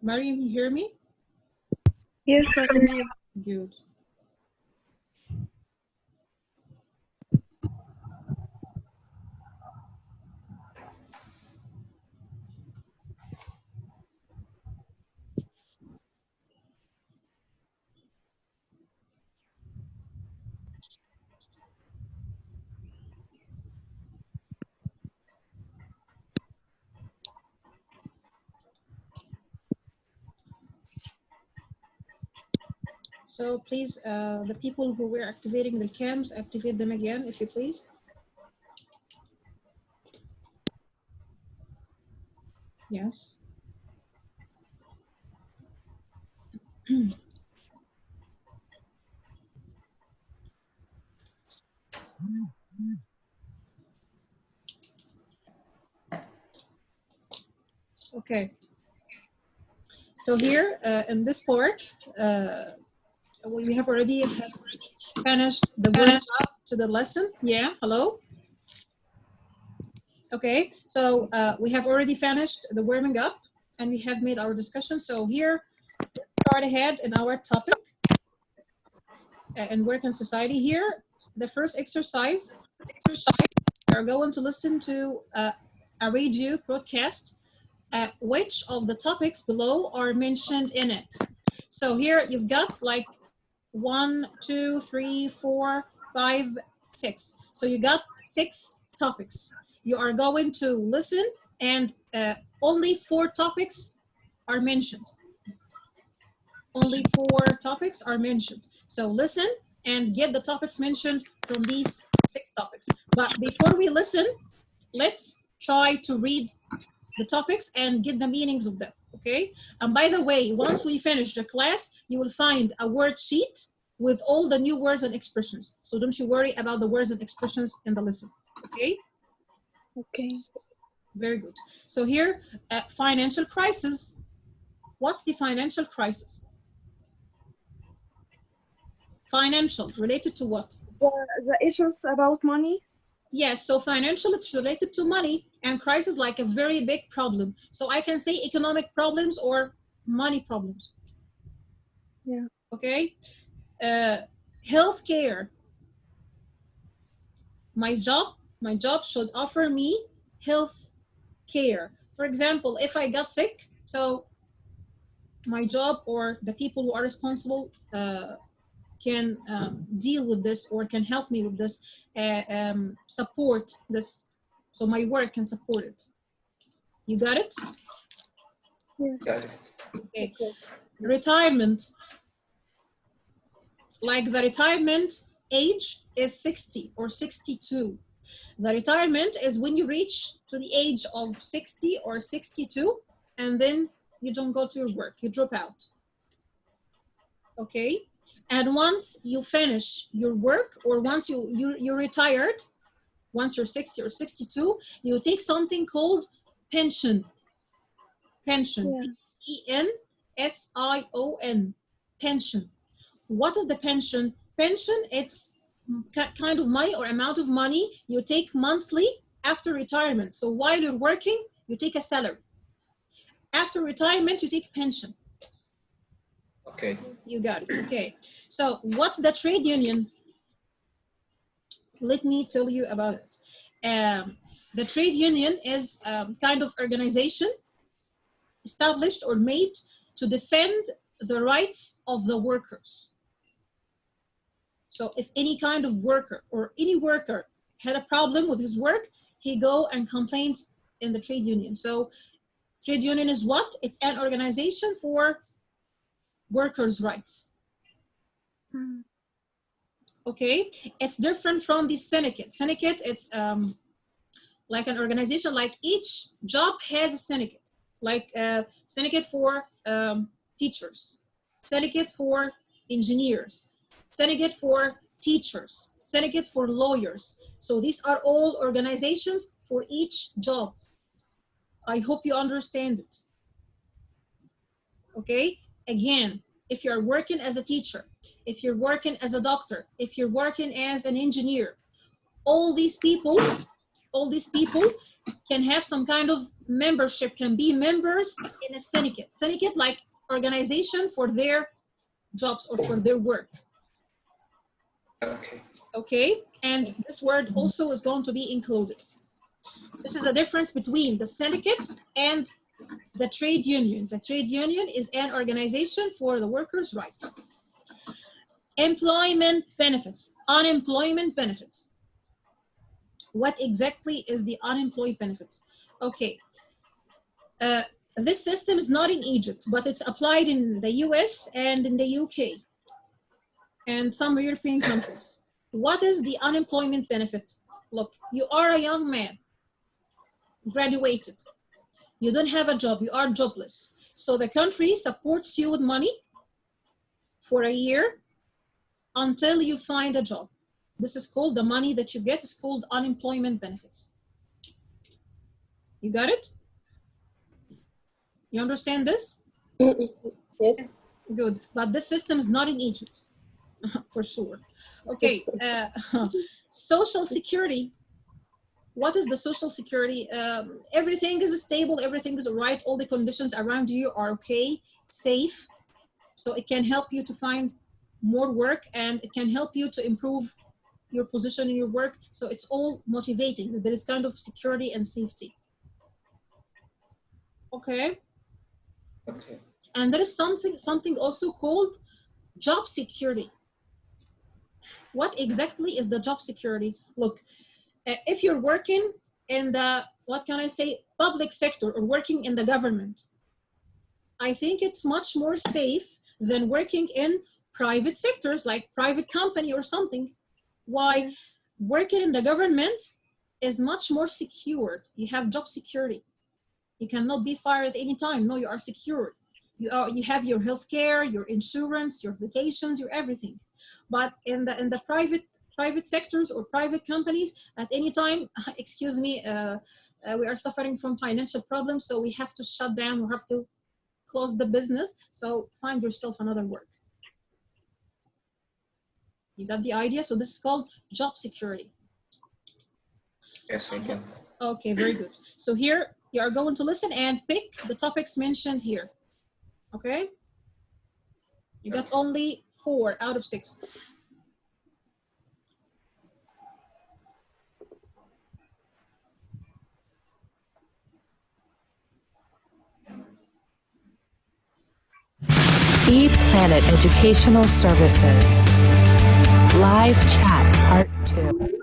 Mariam, you hear me? Yes, I can hear. Good. So please, the people who were activating the cams, activate them again, if you please. Yes. Okay. So here in this part, we have already finished the warm up to the lesson. Yeah, hello? Okay, so we have already finished the warming up and we have made our discussion. So here, let's start ahead in our topic in work and society. Here, the first exercise, you're going to listen to a radio broadcast. Which of the topics below are mentioned in it? So here you've got like 1, 2, 3, 4, 5, 6. So you got 6 topics. You are going to listen and only 4 topics are mentioned. Only 4 topics are mentioned. So listen and get the topics mentioned from these 6 topics. But before we listen, let's try to read the topics and get the meanings of them, okay? And by the way, once we finish the class, you will find a word sheet with all the new words and expressions. So don't you worry about the words and expressions in the lesson, okay? Okay. Very good. So here, financial crisis. What's the financial crisis? Financial, related to what? The issues about money. Yes, so financial, it's related to money, and crisis like a very big problem. So I can say economic problems or money problems. Yeah. Okay. Healthcare. My job should offer me health care. For example, if I got sick, so my job or the people who are responsible can deal with this or can help me with this, support this. So my work can support it. You got it? Yes. Got it. Okay. Retirement. Like the retirement age is 60 or 62. The retirement is when you reach to the age of 60 or 62 and then you don't go to your work, you drop out. Okay? And once you finish your work or once you're retired, once you're 60 or 62, you take something called pension. Pension. Yeah. Pension. Pension. What is the pension? Pension, it's kind of money or amount of money you take monthly after retirement. So while you're working, you take a salary. After retirement, you take pension. Okay. You got it. Okay. So what's the trade union? Let me tell you about it. The trade union is kind of organization established or made to defend the rights of the workers. So if any kind of worker or any worker had a problem with his work, he go and complains in the trade union. So trade union is what? It's an organization for workers' rights. Okay, it's different from the syndicate. Syndicate, it's like an organization, like each job has a syndicate, like syndicate for teachers, syndicate for engineers, syndicate for teachers, syndicate for lawyers. So these are all organizations for each job. I hope you understand it. Okay, again, if you're working as a teacher, if you're working as a doctor, if you're working as an engineer, all these people can have some kind of membership, can be members in a syndicate. Syndicate, like organization for their jobs or for their work. Okay. Okay, and this word also is going to be included. This is the difference between the syndicate and the trade union. The trade union is an organization for the workers' rights. Employment benefits, unemployment benefits. What exactly is the unemployed benefits? Okay, this system is not in Egypt, but it's applied in the US and in the UK and some European countries. What is the unemployment benefit? Look, you are a young man, graduated, you don't have a job, you are jobless. So the country supports you with money for a year until you find a job. This is called, the money that you get is called unemployment benefits. You got it? You understand this? Yes. Good, but this system is not in Egypt, for sure. Okay, Social Security. What is the Social Security? Everything is stable, everything is all right, all the conditions around you are okay, safe. So it can help you to find more work and it can help you to improve your position in your work. So it's all motivating. There is kind of security and safety. Okay. Okay. And there is something also called job security. What exactly is the job security? Look, if you're working in the, what can I say, public sector or working in the government, I think it's much more safe than working in private sectors like private company or something. Why? Working in the government is much more secured. You have job security. You cannot be fired any time. No, you are secured. You have your health care, your insurance, your vacations, your everything. But in the private sectors or private companies, at any time, excuse me, we are suffering from financial problems, so we have to shut down, we have to close the business, so find yourself another work. You got the idea? So this is called job security. Yes, I can. Okay, very good. So here you are going to listen and pick the topics mentioned here. Okay? You got only 4 out of 6. ePlanet Educational Services. Live Chat Part 2.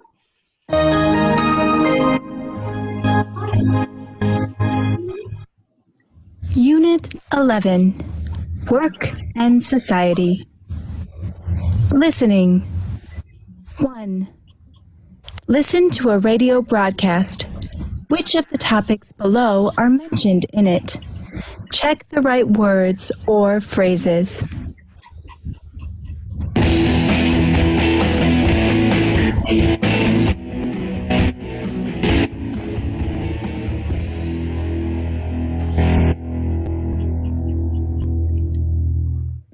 Unit 11. Work and Society. Listening. 1. Listen to a radio broadcast. Which of the topics below are mentioned in it? Check the right words or phrases.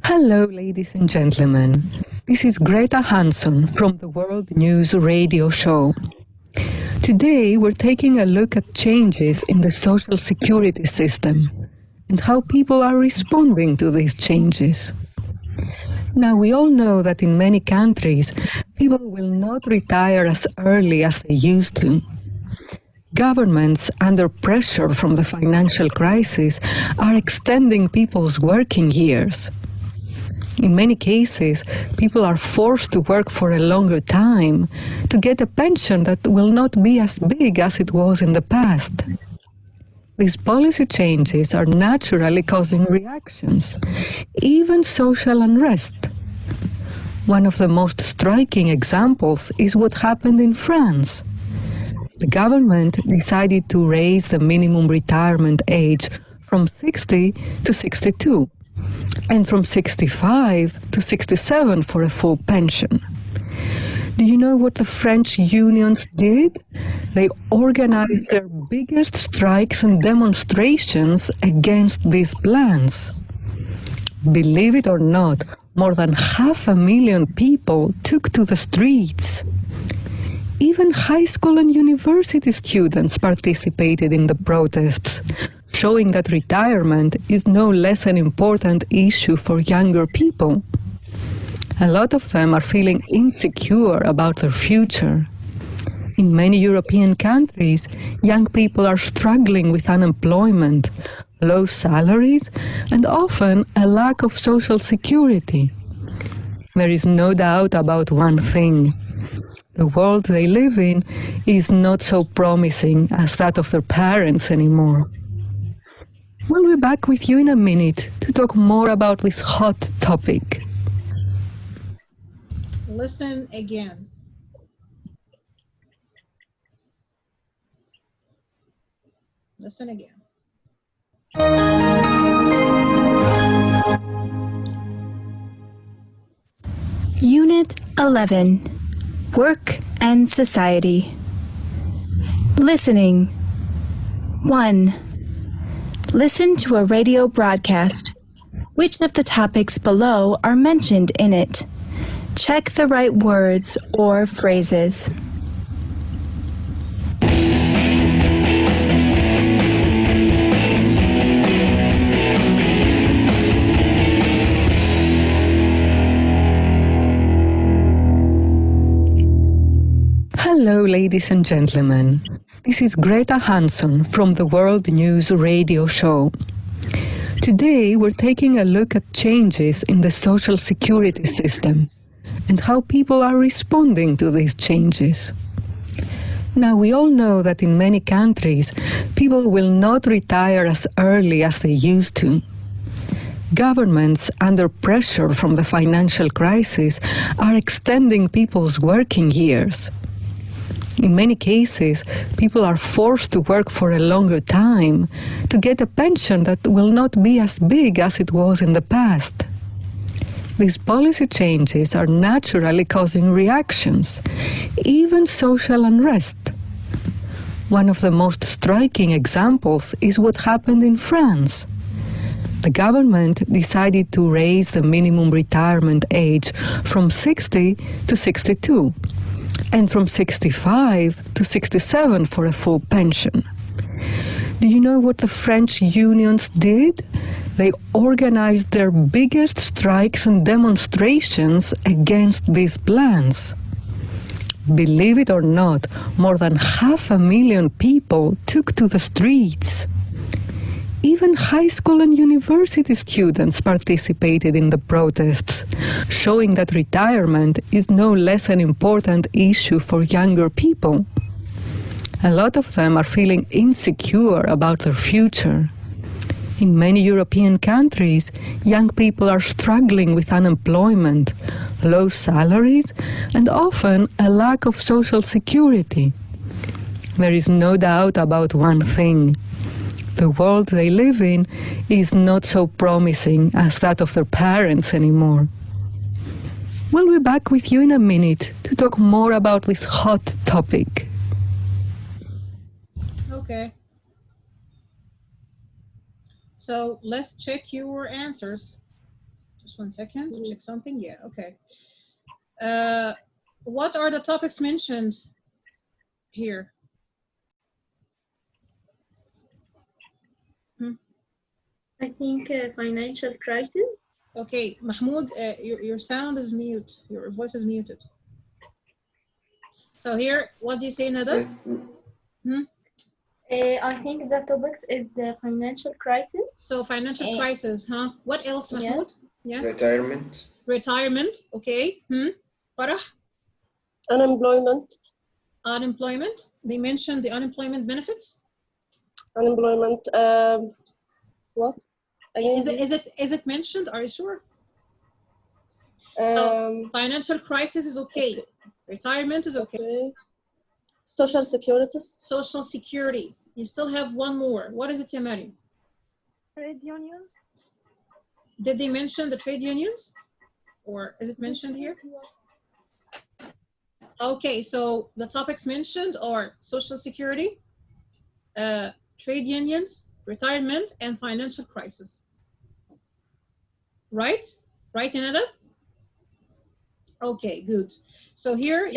Hello, ladies and gentlemen. This is Greta Hansson from the World News Radio Show. Today, we're taking a look at changes in the social security system and how people are responding to these changes. Now, we all know that in many countries, people will not retire as early as they used to. Governments, under pressure from the financial crisis, are extending people's working years. In many cases, people are forced to work for a longer time to get a pension that will not be as big as it was in the past. These policy changes are naturally causing reactions, even social unrest. One of the most striking examples is what happened in France. The government decided to raise the minimum retirement age from 60 to 62, and from 65 to 67 for a full pension. Do you know what the French unions did? They organized their biggest strikes and demonstrations against these plans. Believe it or not, more than 500,000 people took to the streets. Even high school and university students participated in the protests, showing that retirement is no less an important issue for younger people. A lot of them are feeling insecure about their future. In many European countries, young people are struggling with unemployment, low salaries, and often a lack of social security. There is no doubt about one thing. The world they live in is not so promising as that of their parents anymore. We'll be back with you in a minute to talk more about this hot topic. Listen again. Listen again. Unit 11, Work and Society. Listening. 1. Listen to a radio broadcast. Which of the topics below are mentioned in it? Check the right words or phrases. Hello, ladies and gentlemen. This is Greta Hansson from the World News Radio Show. Today, we're taking a look at changes in the social security system and how people are responding to these changes. Now, we all know that in many countries, people will not retire as early as they used to. Governments, under pressure from the financial crisis, are extending people's working years. In many cases, people are forced to work for a longer time to get a pension that will not be as big as it was in the past. These policy changes are naturally causing reactions, even social unrest. One of the most striking examples is what happened in France. The government decided to raise the minimum retirement age from 60 to 62, and from 65 to 67 for a full pension. Do you know what the French unions did? They organized their biggest strikes and demonstrations against these plans. Believe it or not, more than 500,000 people took to the streets. Even high school and university students participated in the protests, showing that retirement is no less an important issue for younger people. A lot of them are feeling insecure about their future. In many European countries, young people are struggling with unemployment, low salaries, and often a lack of social security. There is no doubt about one thing. The world they live in is not so promising as that of their parents anymore. We'll be back with you in a minute to talk more about this hot topic. Okay. So let's check your answers. Just 1 second, check something. Yeah, okay. What are the topics mentioned here? I think financial crisis. Okay, Mahmoud, your sound is mute. Your voice is muted. So here, what do you say, Nada? I think the topics is the financial crisis. So financial crisis, huh? What else, Mahmoud? Yes. Yes. Retirement. Retirement. Okay. Farah? Unemployment. Unemployment. They mentioned the unemployment benefits. Unemployment. What? Again, Is it mentioned? Are you sure? So financial crisis is okay. Retirement is okay. Social security. Social security. You still have one more. What is it, Yamari? Trade unions. Did they mention the trade unions? Or is it mentioned here? Okay, so the topics mentioned are social security, trade unions, retirement, and financial crisis. Right? Right, Yanada? Okay, good. So here Yes.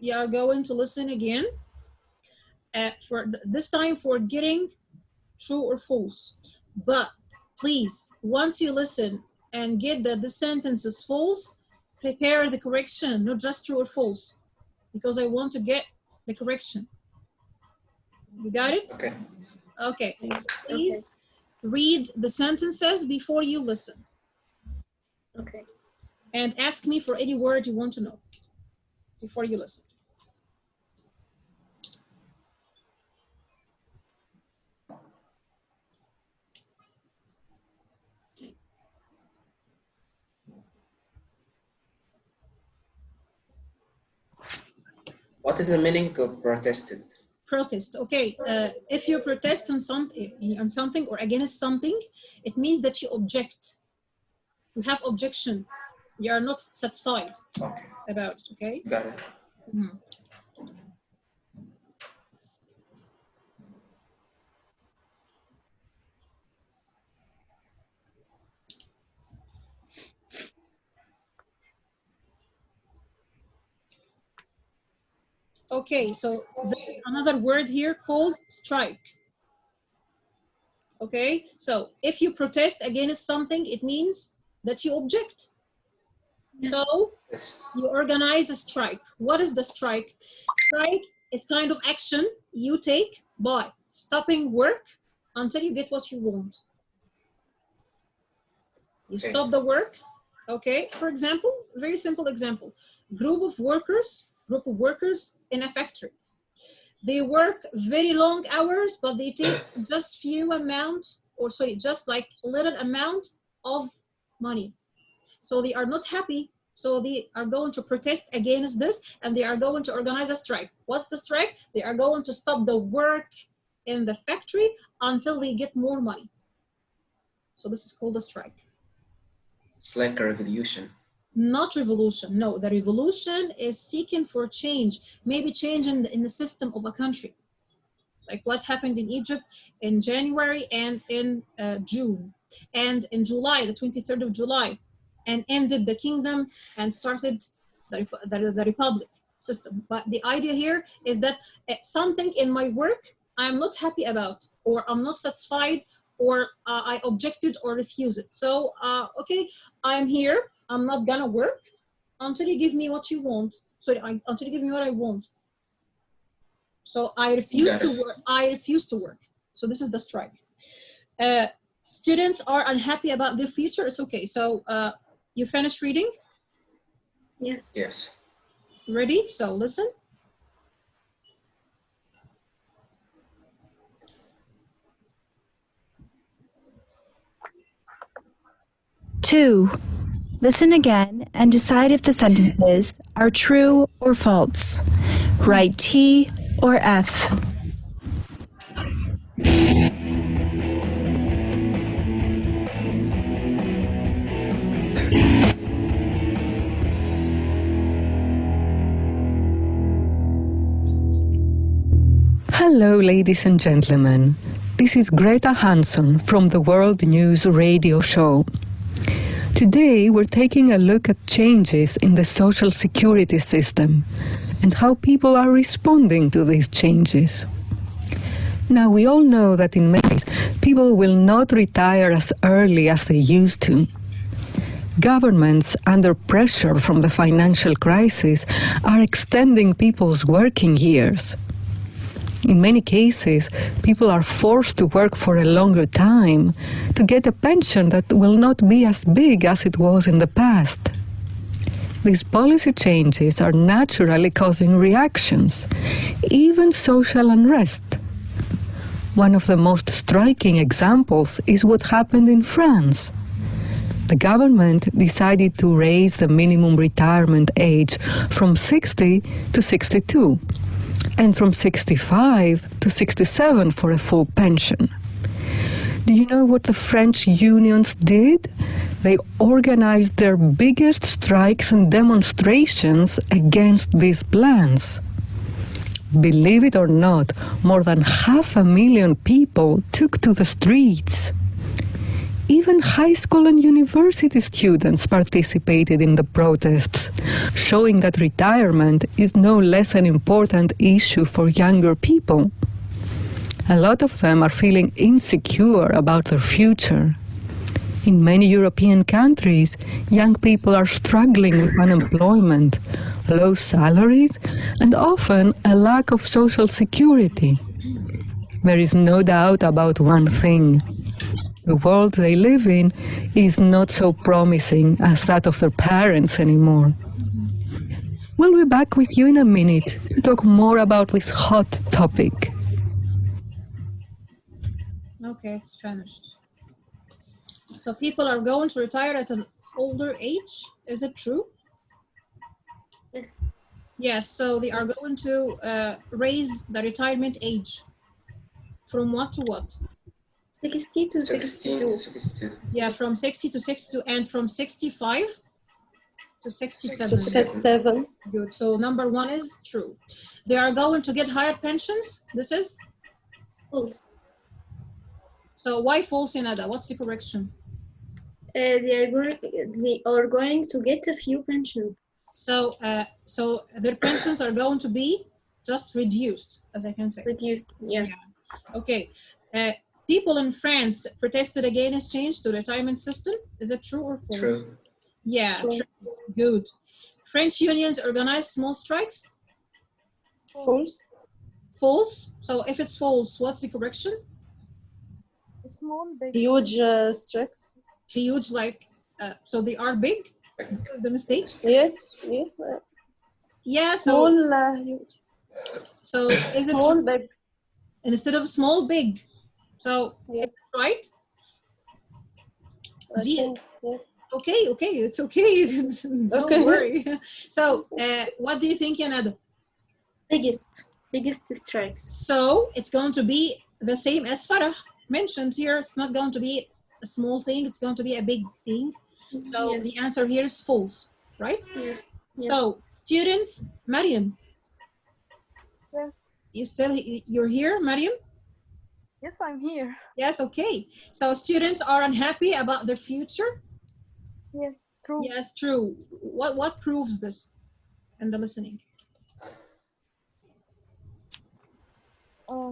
you are going to listen again for this time for getting true or false. But please, once you listen and get that the sentence is false, prepare the correction, not just true or false, because I want to get the correction. You got it? Okay. Okay, so please read the sentences before you listen. Okay. And ask me for any word you want to know before you listen. What is the meaning of protested? Protest. Okay, if you protest on something or against something, it means that you object. You have objection. You are not satisfied about it. Okay. Got it. Okay, so there's another word here called strike. Okay, so if you protest against something, it means that you object. So Yes. you organize a strike. What is the strike? Strike is kind of action you take by stopping work until you get what you want. You stop the work. Okay, for example, very simple example. Group of workers in a factory. They work very long hours, but they take just just like a little amount of money. So they are not happy. So they are going to protest against this, and they are going to organize a strike. What's the strike? They are going to stop the work in the factory until they get more money. So this is called a strike. It's like a revolution. Not revolution, no. The revolution is seeking for change, maybe change in the system of a country. Like what happened in Egypt in January and in June. And in July, the 23rd of July, and ended the kingdom and started the republic system. But the idea here is that something in my work I'm not happy about, or I'm not satisfied, or I objected or refused it. So, okay, I'm here. I'm not gonna work until you give me what you want. Until you give me what I want. So I refuse to work. I refuse to work. So this is the strike. Students are unhappy about their future. It's okay. So you finished reading? Yes. Yes. Ready? So listen. Two, listen again and decide if the sentences are true or false. Write T or F. Hello, ladies and gentlemen. This is Greta Hansson from the World News Radio Show. Today, we're taking a look at changes in the social security system and how people are responding to these changes. Now, we all know that in many ways, people will not retire as early as they used to. Governments, under pressure from the financial crisis, are extending people's working years. In many cases, people are forced to work for a longer time to get a pension that will not be as big as it was in the past. These policy changes are naturally causing reactions, even social unrest. One of the most striking examples is what happened in France. The government decided to raise the minimum retirement age from 60 to 62, and from 65 to 67 for a full pension. Do you know what the French unions did? They organized their biggest strikes and demonstrations against these plans. Believe it or not, more than 500,000 people took to the streets. Even high school and university students participated in the protests, showing that retirement is no less an important issue for younger people. A lot of them are feeling insecure about their future. In many European countries, young people are struggling with unemployment, low salaries, and often a lack of social security. There is no doubt about one thing. The world they live in is not so promising as that of their parents anymore. We'll be back with you in a minute to talk more about this hot topic. Okay, it's finished. So people are going to retire at an older age. Is it true? Yes. Yes, so they are going to raise the retirement age. From what to what? 60 to 16 62. to 62. Yeah, from 60 to 62 and from 65 to 67. 67. Good. So number one is true. They are going to get higher pensions. This is? False. So why false, Inada? What's the correction? They are going to get a few pensions. So so their pensions are going to be just reduced, as I can say. Reduced, yes. Yeah. Okay. People in France protested against change to retirement system. Is it true or false? True. Yeah, True. true. Good. French unions organized small strikes. False. False. So if it's false, what's the correction? Small, big. Huge strike. Huge, like, so they are big? Is the mistake? Yeah. Yeah. Yeah, Small, so, huge. so is it Small, true? big. Instead of small, big. So, Yeah. is it right? I G- think, yeah. Okay, it's okay. Don't Okay. worry. So, what do you think, Yanad? Biggest strikes. So, it's going to be the same as Farah mentioned here. It's not going to be a small thing. It's going to be a big thing. So, Yes. the answer here is false, right? Yes. Yes. So, students, Mariam. Yes. You're here, Mariam? Yes, I'm here. Yes, okay. So, students are unhappy about their future? Yes, true. Yes, true. What proves this in the listening?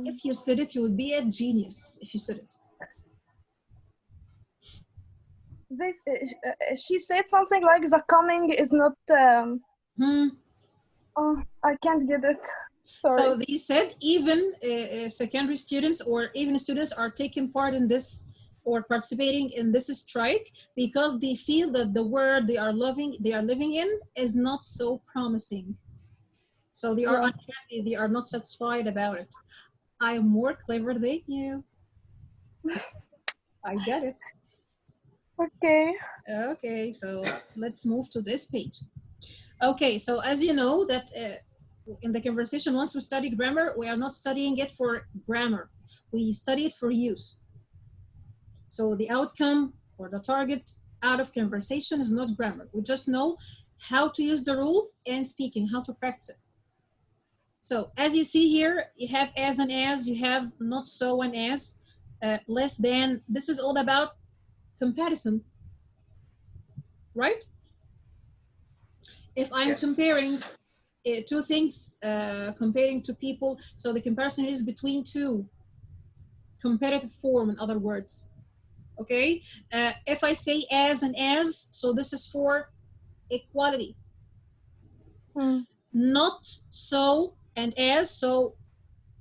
If you said it, you would be a genius if you said it. This, she said something like the coming is not. Oh, I can't get it. Sorry. So they said even secondary students or even students are taking part in this or participating in this strike because they feel that the world they are living in is not so promising. So they are Yes. unhappy, they are not satisfied about it. I am more clever than you. I get it. Okay. Okay, so let's move to this page. Okay, so as you know that in the conversation, once we study grammar, we are not studying it for grammar. We study it for use. So the outcome or the target out of conversation is not grammar. We just know how to use the rule in speaking, how to practice it. So as you see here, you have as and as, you have not so and as, less than. This is all about comparison, right? If I'm Yes. comparing two things, comparing two people, so the comparison is between two. Comparative form, in other words. Okay? If I say as and as, so this is for equality. Not so and as, so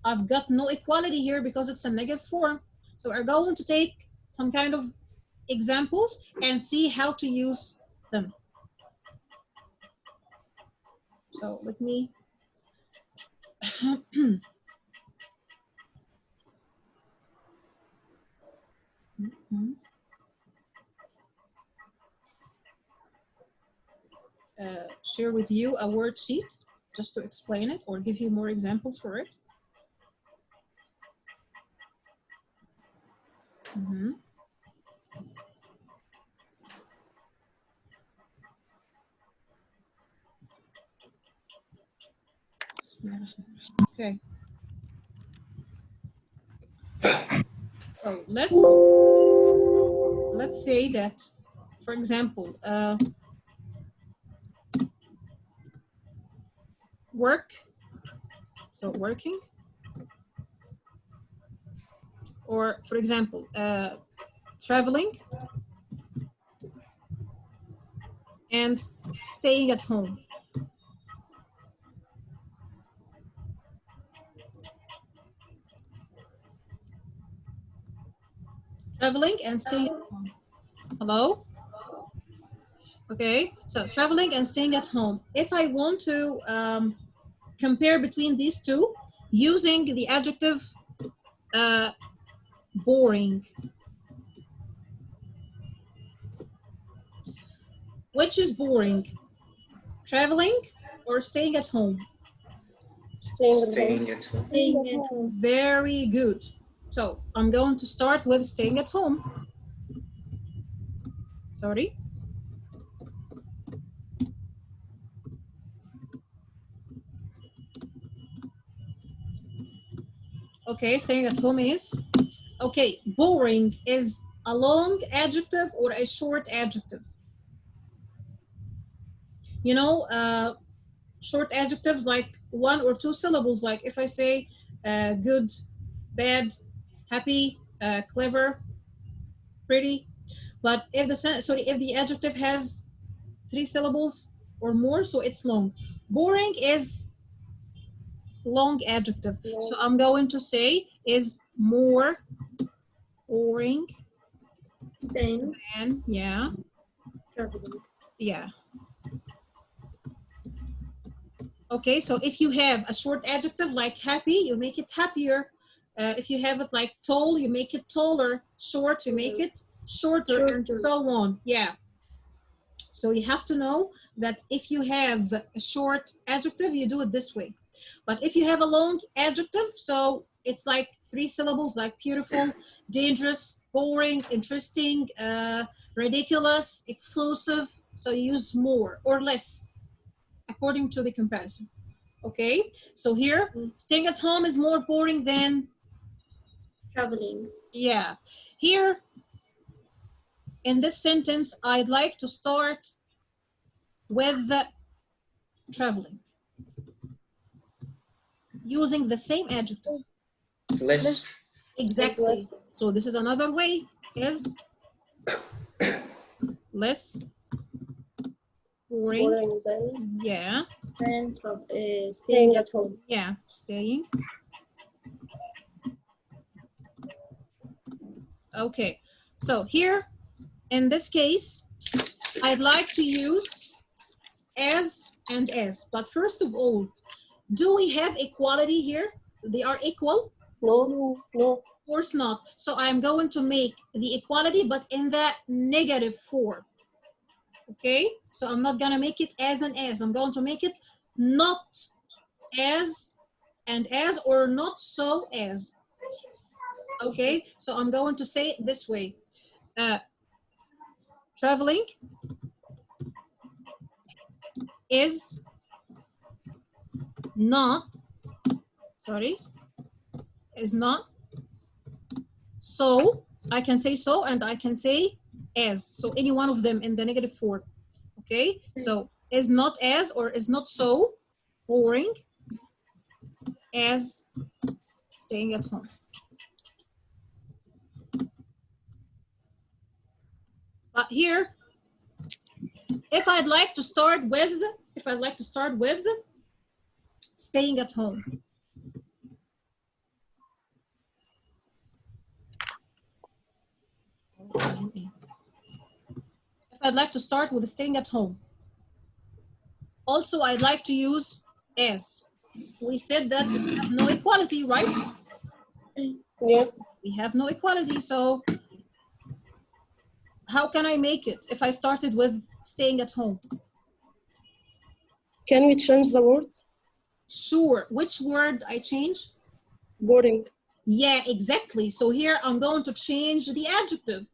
I've got no equality here because it's a negative form. So we're going to take some kind of examples and see how to use them. So let me share with you a worksheet just to explain it or give you more examples for it. Okay. So let's say that, for example, work. So working. Or for example, traveling and staying at home. Traveling and staying at home. Hello? Okay, so traveling and staying at home. If I want to compare between these two using the adjective boring, which is boring? Traveling or staying at home? Staying at home. Staying at home. Very good. So I'm going to start with staying at home. Sorry. Okay, staying at home is, okay, boring is a long adjective or a short adjective? You know, short adjectives like 1 or 2 syllables, like if I say good, bad, happy, clever, pretty. But if the adjective has 3 syllables or more, so it's long. Boring is long adjective. So I'm going to say is more boring Then than, yeah, traveling. yeah. Okay, so if you have a short adjective like happy, you make it happier. If you have it like tall, you make it taller. Short, you make it shorter, and so on. Yeah. So you have to know that if you have a short adjective, you do it this way. But if you have a long adjective, so it's like 3 syllables, like beautiful, dangerous, boring, interesting, ridiculous, exclusive. So you use more or less according to the comparison. Okay, so here, staying at home is more boring than Traveling. yeah. Here, in this sentence, I'd like to start with the traveling, using the same adjective. Less. Exactly. Less. So this is another way, is less boring. Boring than Yeah. And staying at home. Yeah, staying. Okay, so here, in this case, I'd like to use as and as. But first of all, do we have equality here? They are equal? No, no. Of course not. So I'm going to make the equality, but in that negative form. Okay, so I'm not gonna make it as and as. I'm going to make it not as and as, or not so as. Okay, so I'm going to say it this way. Traveling is not, is not so. I can say so and I can say as. So any one of them in the negative form. Okay, so is not as or is not so boring as staying at home. But here, if I'd like to start with, staying at home, If I'd like to start with staying at home. Also, I'd like to use as. We said that we have no equality, right? Yeah. We have no equality, so how can I make it if I started with staying at home? Can we change the word? Sure. Which word I change? Boring. Yeah, exactly. So here I'm going to change the adjective,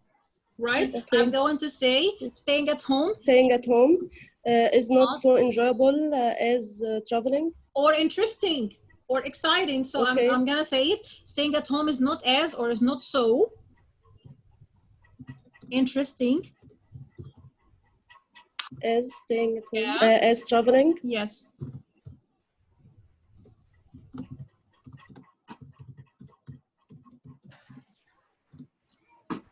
right? Okay. I'm going to say staying at home Staying at home is not so enjoyable as traveling. or interesting or exciting. So Okay. I'm going to say it. Staying at home is not as or is not so interesting As staying at home. Yeah. As traveling. Yes.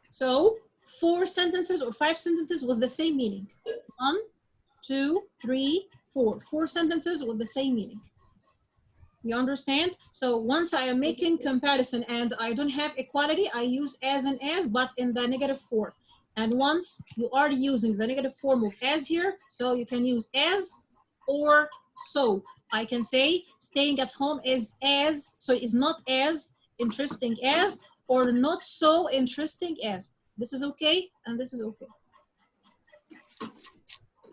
So 4 sentences or 5 sentences with the same meaning. 1, 2, 3, 4. 4 sentences with the same meaning. You understand? So once I am making comparison and I don't have equality, I use as and as, but in the negative form. And once you are using the negative form of as here, so you can use as or so. I can say staying at home is as, so it's not as interesting as, or not so interesting as. This is okay, and this is okay.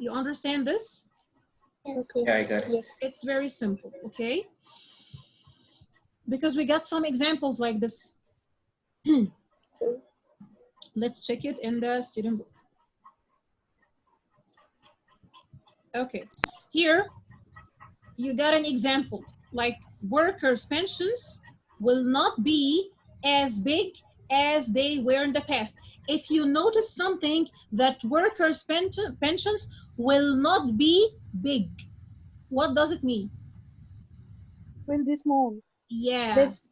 You understand this? Okay. Yeah, I got it. Yes. It's very simple, okay? Because we got some examples like this. Let's check it in the student book. Okay, here you got an example, like workers' pensions will not be as big as they were in the past. If you notice something that workers' pensions will not be big, what does it mean? Will be small. Yeah, This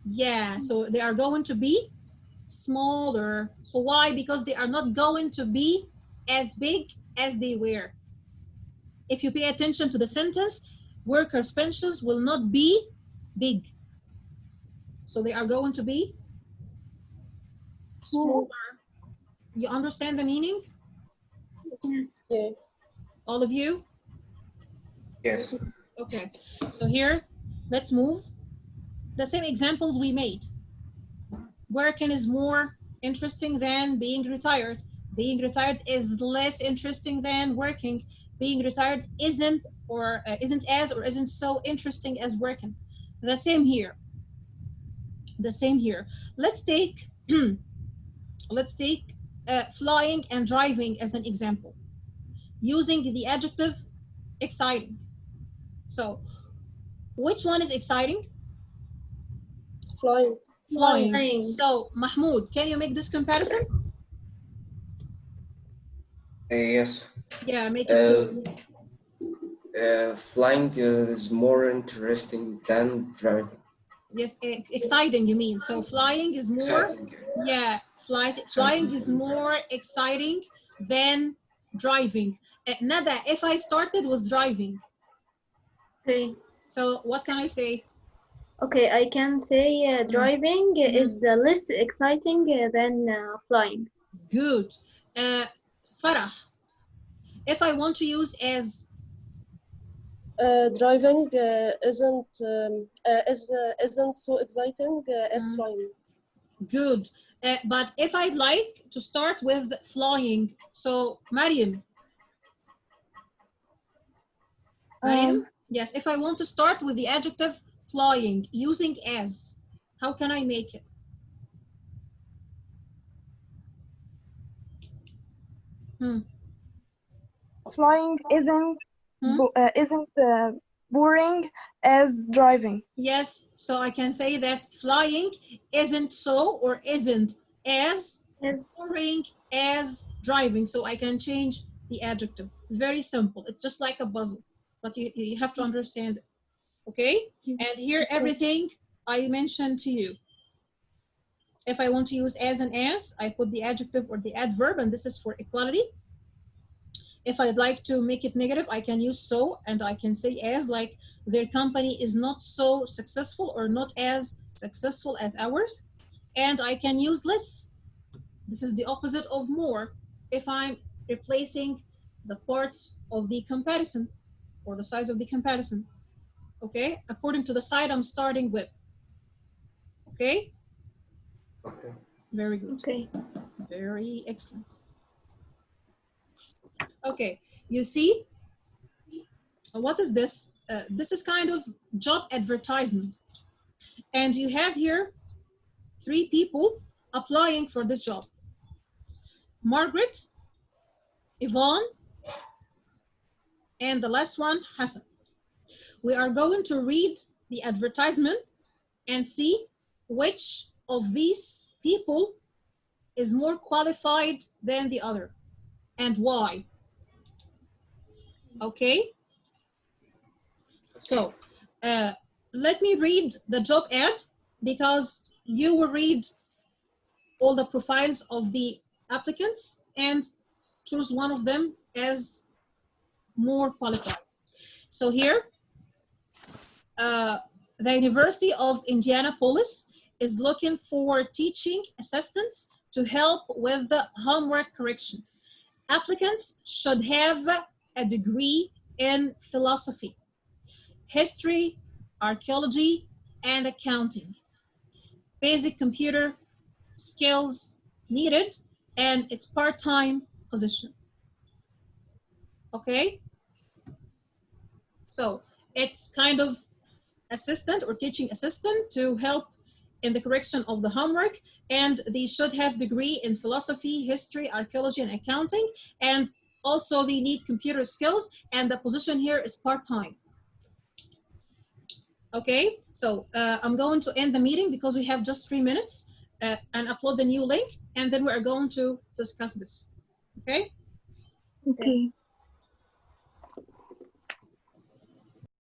yeah, so they are going to be smaller. So why? Because they are not going to be as big as they were. If you pay attention to the sentence, workers' pensions will not be big. So they are going to be small. smaller. You understand the meaning? Yes. Yeah. All of you? Yes. Okay, so here, let's move. The same examples we made. Working is more interesting than being retired. Being retired is less interesting than working. Being retired isn't as or isn't so interesting as working. The same here. The same here. Let's take flying and driving as an example, using the adjective exciting. So, which one is exciting? Flying. Flying. Flying. So, Mahmoud, can you make this comparison? Yes. Yeah, make it. Flying is more interesting than driving. Yes, exciting, you mean. So flying is more, Exciting. yeah, flying is more exciting than driving. Nada, if I started with driving, Okay. so what can I say? Okay, I can say driving is less exciting than flying. Good. Farah, if I want to use as, Driving isn't so exciting as flying. good. But if I'd like to start with flying, so Mariam, yes, if I want to start with the adjective flying, using as, how can I make it? Flying isn't boring as driving. Yes, so I can say that flying isn't so or isn't as boring as driving. So I can change the adjective. Very simple. It's just like a puzzle, but you have to understand it. Okay? And here everything I mentioned to you. If I want to use as and as, I put the adjective or the adverb, and this is for equality. If I'd like to make it negative, I can use so, and I can say as, like their company is not so successful or not as successful as ours. And I can use less. This is the opposite of more if I'm replacing the parts of the comparison or the size of the comparison. Okay, according to the side I'm starting with. Okay, Okay. very good. Okay. Very excellent. Okay, you see, what is this? This is kind of job advertisement. And you have here 3 people applying for this job. Margaret, Yvonne, and the last one, Hassan. We are going to read the advertisement and see which of these people is more qualified than the other and why. Okay? So let me read the job ad because you will read all the profiles of the applicants and choose one of them as more qualified. So here, the University of Indianapolis is looking for teaching assistants to help with the homework correction. Applicants should have a degree in philosophy, history, archaeology, and accounting. Basic computer skills needed, and it's part-time position. Okay? So it's kind of assistant or teaching assistant to help in the correction of the homework, and they should have degree in philosophy, history, archaeology, and accounting, and also they need computer skills, and the position here is part-time. Okay, so I'm going to end the meeting because we have just 3 minutes and upload the new link, and then we are going to discuss this. Okay? Okay.